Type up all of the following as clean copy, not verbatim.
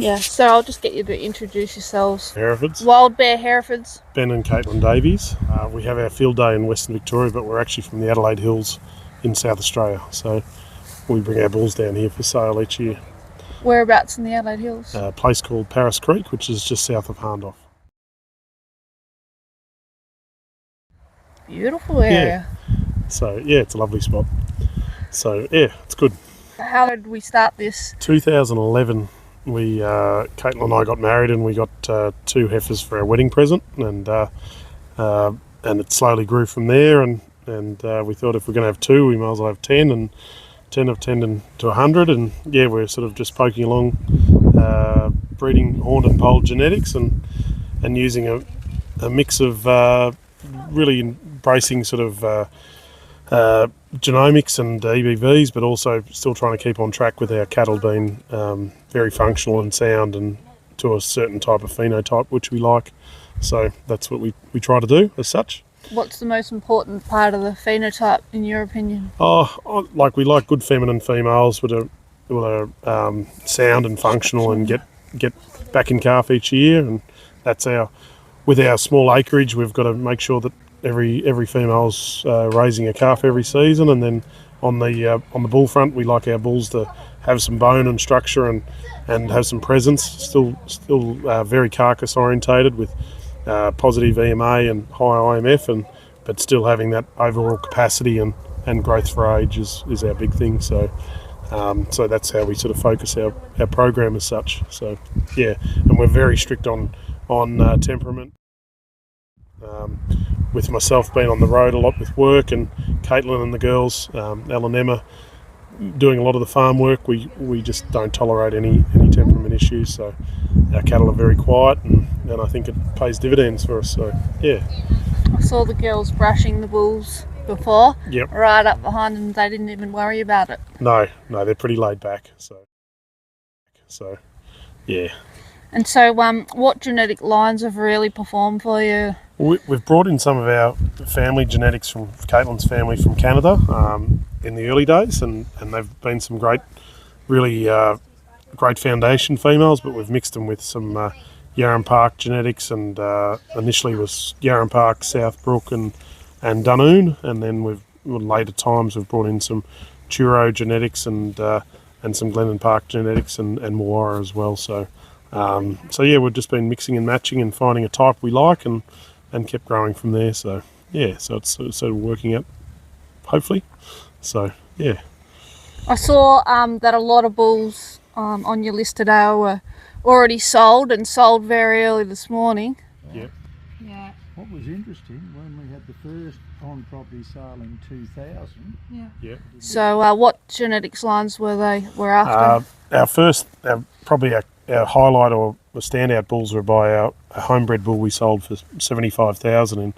Yeah, so I'll just get you to introduce yourselves. Herefords. Wild Bear Herefords. Ben and Katelin Davies. We have our field day in Western Victoria, but we're actually from the Adelaide Hills in South Australia. So we bring our bulls down here for sale each year. Whereabouts in the Adelaide Hills? A place called Paris Creek, which is just south of Harndorf. Beautiful area. Yeah. So yeah, it's a lovely spot. So yeah, it's good. How did we start this? 2011. Katelin and I got married, and we got 2 heifers for our wedding present, and it slowly grew from there. And we thought if we're going to have 2, we might as well have 10, and 10 have turned into 100. And yeah, we're sort of just poking along, breeding horned and polled genetics, and using a mix of really embracing sort of genomics and EBVs, but also still trying to keep on track with our cattle being very functional and sound and to a certain type of phenotype which we like. So that's what we try to do as such. What's the most important part of the phenotype in your opinion? We like good feminine females with a sound and functional and get back in calf each year, and that's with our small acreage, we've got to make sure that every female's raising a calf every season. And then on the bull front, we like our bulls to have some bone and structure and have some presence. Still very carcass orientated with positive EMA and high IMF, but still having that overall capacity and growth for age is our big thing. So that's how we sort of focus our program as such. So yeah, and we're very strict on temperament. With myself being on the road a lot with work, and Katelin and the girls, Elle and Emma, doing a lot of the farm work, we just don't tolerate any temperament issues. So our cattle are very quiet, and I think it pays dividends for us. So yeah. I saw the girls brushing the bulls before. Yep. Right up behind them, they didn't even worry about it. No, they're pretty laid back. So yeah. And so, what genetic lines have really performed for you? We've brought in some of our family genetics from Katlin's family from Canada in the early days, and they've been some great foundation females, but we've mixed them with some Yarram Park genetics, and initially was Yarram Park, Southbrook and Dunoon, and then later times we've brought in some Churro genetics and some Glennon Park genetics and Moara as well. So yeah, we've just been mixing and matching and finding a type we like and kept growing from there. So yeah, so it's sort of working out, hopefully. So yeah. I saw that a lot of bulls on your list today were already sold very early this morning. Yep. Yeah. What was interesting, when we had the first on-property sale in 2000. Yeah. Yep. So what genetics lines were after? Our highlight or the standout bulls were by our homebred bull we sold for $75,000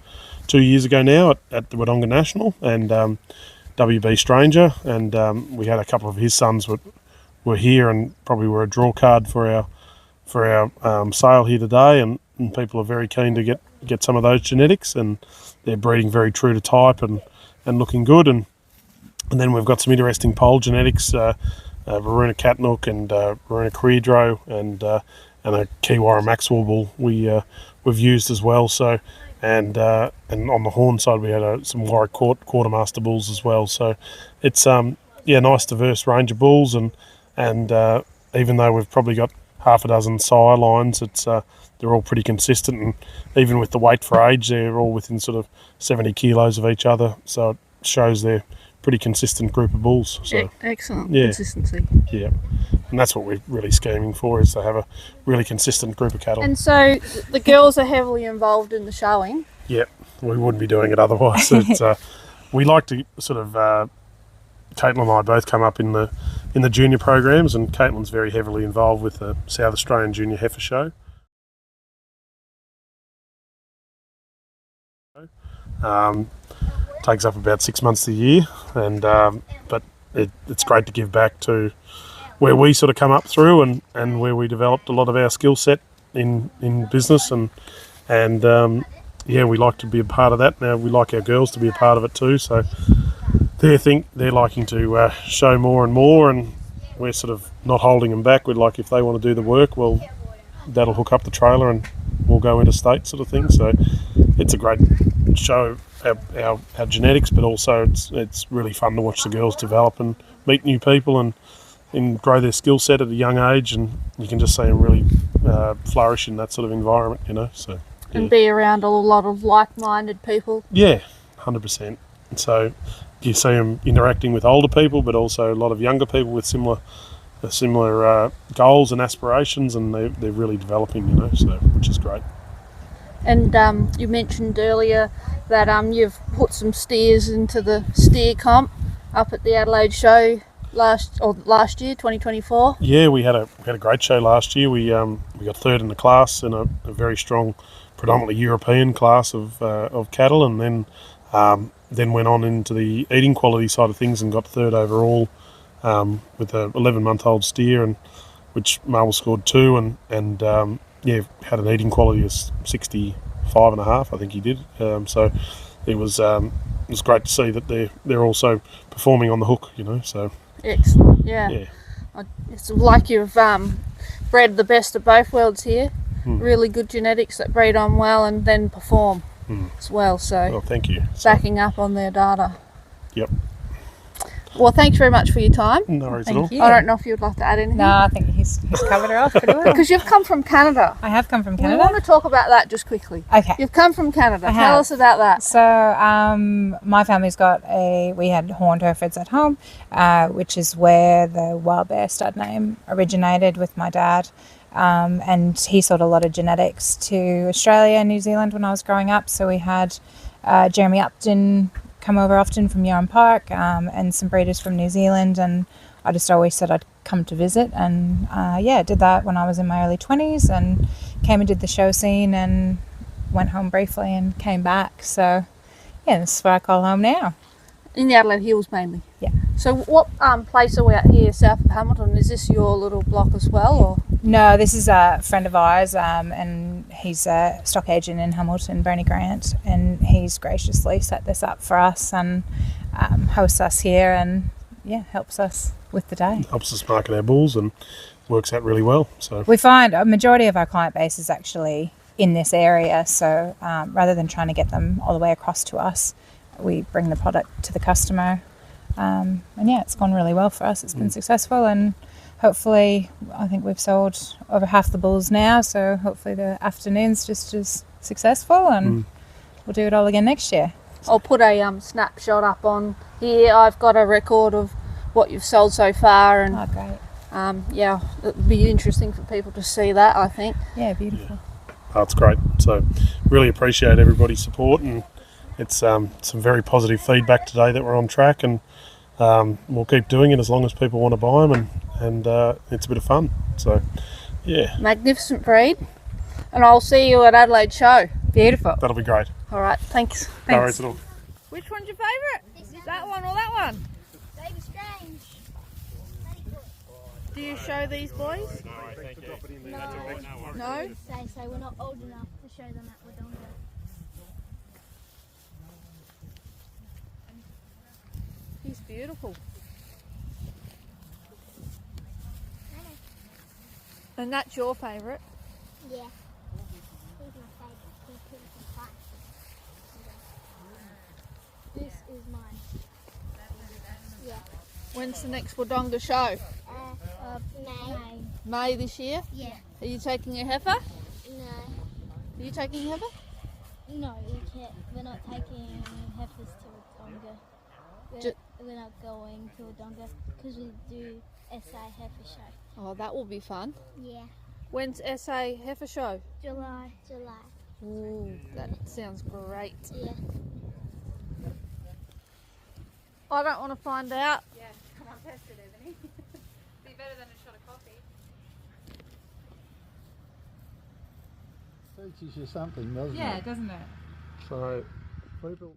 2 years ago now at the Wodonga National, and WB Stranger, and we had a couple of his sons were here and probably were a draw card for our sale here today, and people are very keen to get some of those genetics, and they're breeding very true to type and looking good, and then we've got some interesting poll genetics. Varuna Katnook and Varuna Creedro and a Kiwara Maxwell bull we've used as well. So and on the horn side we had some Warwick Quartermaster bulls as well. So it's nice diverse range of bulls, and even though we've probably got half a dozen sire lines, they're all pretty consistent, and even with the weight for age, they're all within sort of 70 kilos of each other. So it shows they're pretty consistent group of bulls. So excellent. Yeah. Consistency. Yeah, and that's what we're really scheming for, is to have a really consistent group of cattle. And so the girls are heavily involved in the showing. Yeah, we wouldn't be doing it otherwise. We like to sort of Katelin and I both come up in the junior programs, and Katelin's very heavily involved with the South Australian Junior Heifer Show. Takes up about 6 months a year, and but it's great to give back to where we sort of come up through and where we developed a lot of our skill set in business, and we like to be a part of that. Now we like our girls to be a part of it too, so they're liking to show more and more, and we're sort of not holding them back. We're like, if they want to do the work, well, that'll hook up the trailer and we'll go interstate sort of thing. So it's a great show our genetics, but also it's really fun to watch the girls develop and meet new people and grow their skill set at a young age, and you can just see them really flourish in that sort of environment, you know. So yeah. And be around a lot of like-minded people. Yeah, 100%. And so you see them interacting with older people, but also a lot of younger people with similar goals and aspirations, and they're really developing, you know, so which is great. And you mentioned earlier that you've put some steers into the steer comp up at the Adelaide show last year, 2024. Yeah, we had a great show last year. We got third in the class in a very strong, predominantly European class of cattle, and then went on into the eating quality side of things and got third overall with a 11-month-old steer, and which Marvel scored 2, and had an eating quality of 65.5, I think he did. So it was great to see that they're also performing on the hook, you know. So excellent, yeah. It's like you've bred the best of both worlds here. Really good genetics that breed on well and then perform as well. So well, thank you. Backing up on their data. Yep. Well, thanks very much for your time. No worries at all. I don't know if you'd like to add anything. No, I think he's covered her off pretty well. Because you've come from Canada. I have come from Canada. We want to talk about that just quickly. Okay. You've come from Canada. I Tell have. us about that. So my family's we had horned Herefords at home, which is where the wild bear stud name originated with my dad. And he sold a lot of genetics to Australia and New Zealand when I was growing up. So we had Jeremy Upton come over often from Yarram Park, and some breeders from New Zealand, and I just always said I'd come to visit, and did that when I was in my early 20s, and came and did the show scene and went home briefly and came back. So yeah, this is where I call home now. In the Adelaide Hills mainly? Yeah. So what place are we at here south of Hamilton? Is this your little block as well, or? No, this is a friend of ours, and he's a stock agent in Hamilton, Bernie Grant, and he's graciously set this up for us and hosts us here, and helps us with the day. Helps us market our bulls and works out really well. So we find a majority of our client base is actually in this area, so rather than trying to get them all the way across to us, we bring the product to the customer, and it's gone really well for us. It's been successful, and hopefully I think we've sold over half the bulls now, so hopefully the afternoon's just as successful, and we'll do it all again next year. I'll put a snapshot up on here. I've got a record of what you've sold so far, and great. It'd be interesting for people to see that, I think. Yeah, beautiful. That's great. So really appreciate everybody's support, and it's some very positive feedback today that we're on track, and we'll keep doing it as long as people want to buy them, and it's a bit of fun. So yeah, magnificent breed, and I'll see you at Adelaide show. Beautiful. That'll be great. All right, thanks. No worries at all. Which one's your favourite? That one or that one? Davies strange. Do you show these boys? No? Say we're not old enough to show them at Wodonga. He's beautiful. And that's your favourite? Yeah. He's my favourite. He's fun. This is mine. Yeah. When's the next Wodonga show? May. May this year? Yeah. Are you taking a heifer? No. Are you taking a heifer? No, we can't. We're not taking heifers to Wodonga. We're not going to Wodonga because we do SA heifer show. Oh, that will be fun. Yeah. When's SA heifer show? July. Ooh, that sounds great. Yeah. I don't want to find out. Yeah, come on, test it, Ebony. Be better than a shot of coffee. Teaches you something, doesn't it? Yeah, doesn't it? So people